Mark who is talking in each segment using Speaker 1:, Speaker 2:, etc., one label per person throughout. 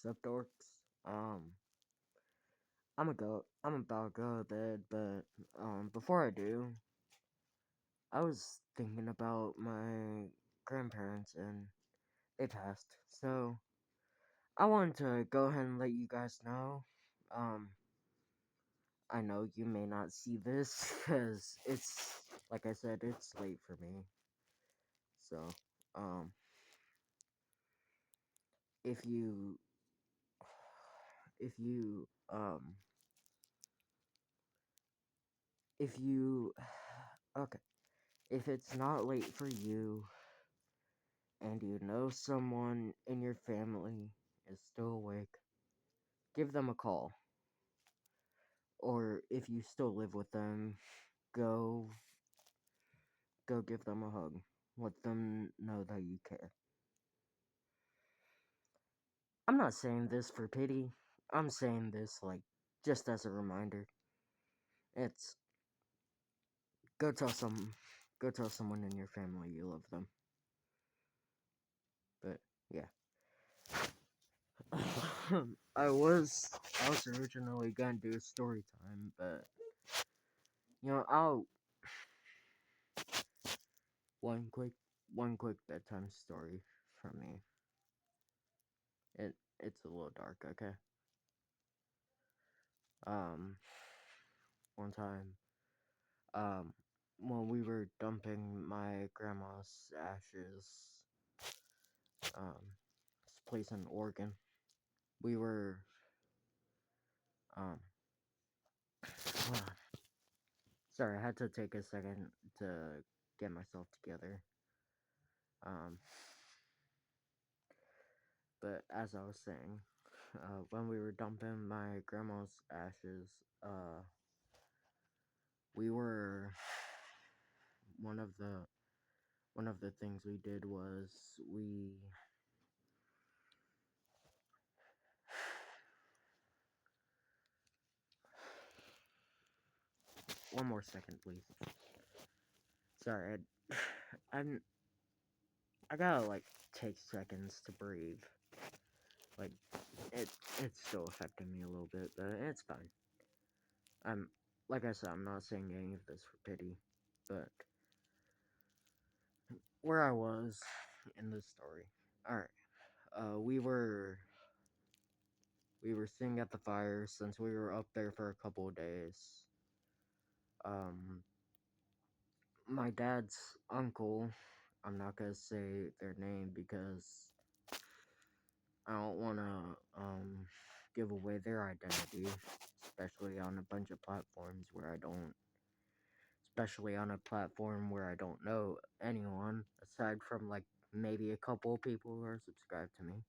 Speaker 1: up, dorks? I'm about to go to bed, but before I do, I was thinking about my grandparents and they passed. So I wanted to go ahead and let you guys know. Um, I know you may not see this because it's like I said, it's late for me. So, um, if you if you if you okay, if it's not late for you and you know someone in your family is still awake, give them a call. Or if you still live with them, go give them a hug. Let them know that you care. I'm not saying this for pity. I'm saying this like just as a reminder. It's go tell some go tell someone in your family you love them. But yeah. I was originally gonna do a story time, but I'll one quick one quick bedtime story from me. It's a little dark, okay? Um one time, um when we were dumping my grandma's ashes, this place in Oregon, we were um sorry, I had to take a second to get myself together. Um but as I was saying, when we were dumping my grandma's ashes, uh, we were one of the things we did was we one more second, please. Sorry, I'm I gotta like take seconds to breathe. Like it it's still affecting me a little bit, but it's fine. I'm like I said, I'm not saying any of this for pity, but where I was in this story. All right. We were sitting at the fire since we were up there for a couple of days. Um, my dad's uncle, I'm not gonna say their name because I don't wanna give away their identity, especially on a bunch of platforms where I don't, especially on a platform where I don't know anyone aside from like maybe a couple of people who are subscribed to me.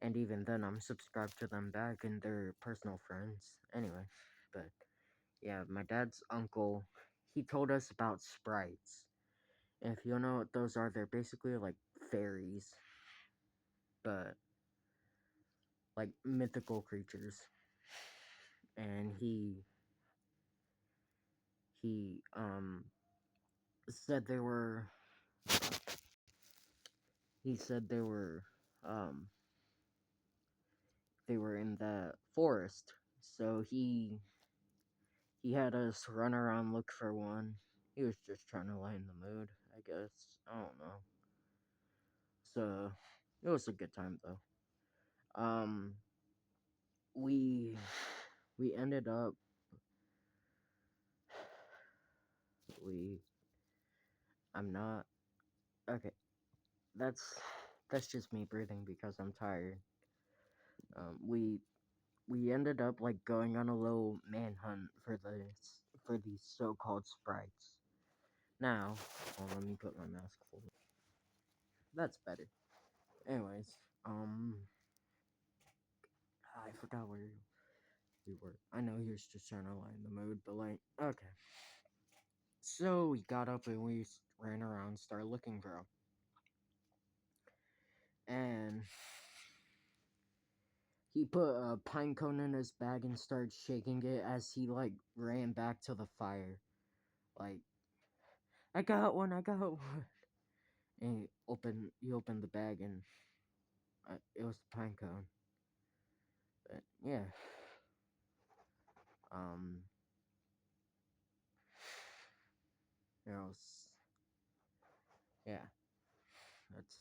Speaker 1: And even then, I'm subscribed to them back and they're personal friends. Anyway, but yeah, my dad's uncle, he told us about sprites. And if you don't know what those are, they're basically like fairies, but like mythical creatures. And he said he said um they were in the forest. So he had us run around look for one. He was just trying to lighten the mood, I guess. I don't know. So it was a good time though. Um, we we ended up we I'm not okay. That's that's just me breathing because I'm tired. We ended up like going on a little manhunt for these so-called sprites. Now, let me put my mask fully. That's better. Anyways, I forgot where we were. I know he was just trying to lighten the mood, but like, okay. So we got up and we ran around, started looking for him, and he put a pine cone in his bag and started shaking it as he like ran back to the fire. Like, I got one, I got one. And he opened the bag and it was the pine cone. But yeah, um, you know, yeah, that's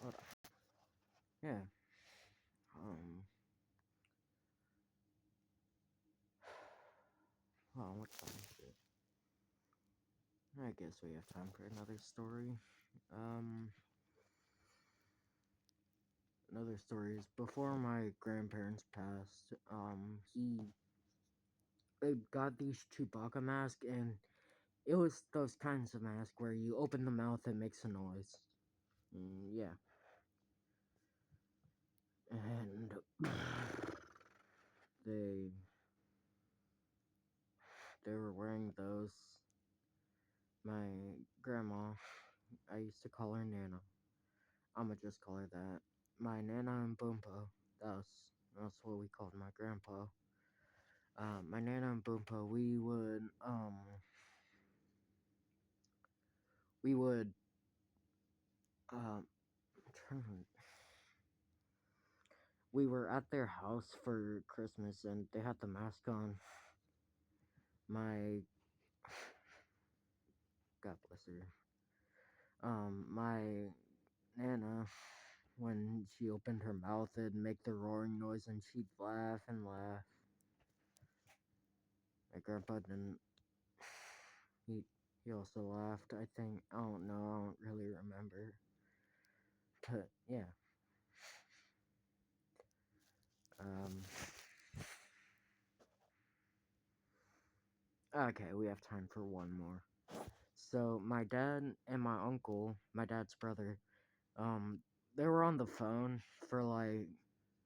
Speaker 1: what. Yeah, um, well, what time is it? I guess we have time for another story. Um, another story is before my grandparents passed. They got these Chewbacca masks, and it was those kinds of masks where you open the mouth and makes a noise. Yeah, and they they were wearing those. My grandma, I used to call her Nana. I'ma just call her that. My Nana and Boompa. That's what we called my grandpa. My Nana and Boompa, we would um trying to- we were at their house for Christmas and they had the mask on. My God bless her. My Nana, when she opened her mouth, it'd make the roaring noise and she'd laugh and laugh. My grandpa didn't. He he also laughed. I think I don't know. I don't really remember. But yeah. Um. Okay, we have time for one more. So my dad and my uncle, my dad's brother, um, they were on the phone for like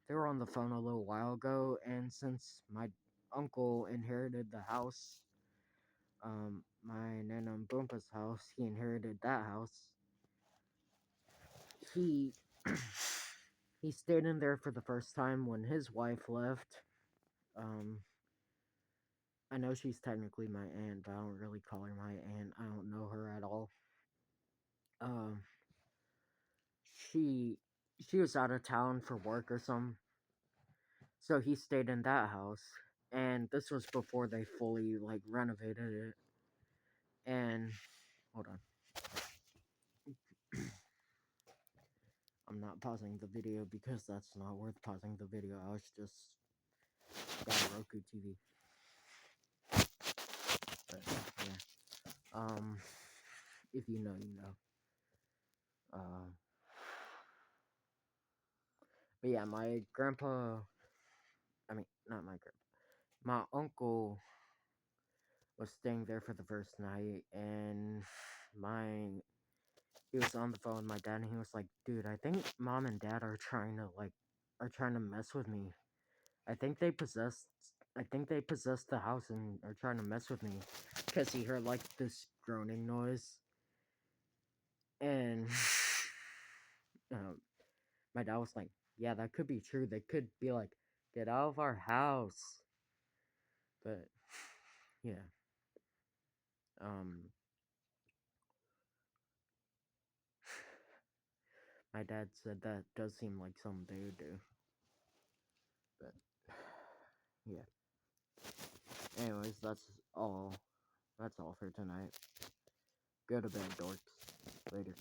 Speaker 1: they were on the phone a little while ago, and since my uncle inherited the house, my Nana and Boompa's house, he inherited that house. He he stayed in there for the first time when his wife left. Um, I know she's technically my aunt, but I don't really call her my aunt. I don't know her at all. Um, she she was out of town for work or something, so he stayed in that house. And this was before they fully like renovated it. And hold on, I'm not pausing the video because that's not worth pausing the video. I was just got a Roku TV. But yeah, if you know, you know. Uh, but yeah, my grandpa. I mean, not my grandpa. My uncle was staying there for the first night, and my he was on the phone with my dad, and he was like, "Dude, I think mom and dad are trying to mess with me. I think they possessed I think they possessed the house and are trying to mess with me." Because he heard like this groaning noise, and um, my dad was like, "Yeah, that could be true. They could be like, get out of our house." But yeah, um, my dad said that does seem like something they would do. But yeah. Anyways, all. That's all for tonight. Go to bed, dorks. Later.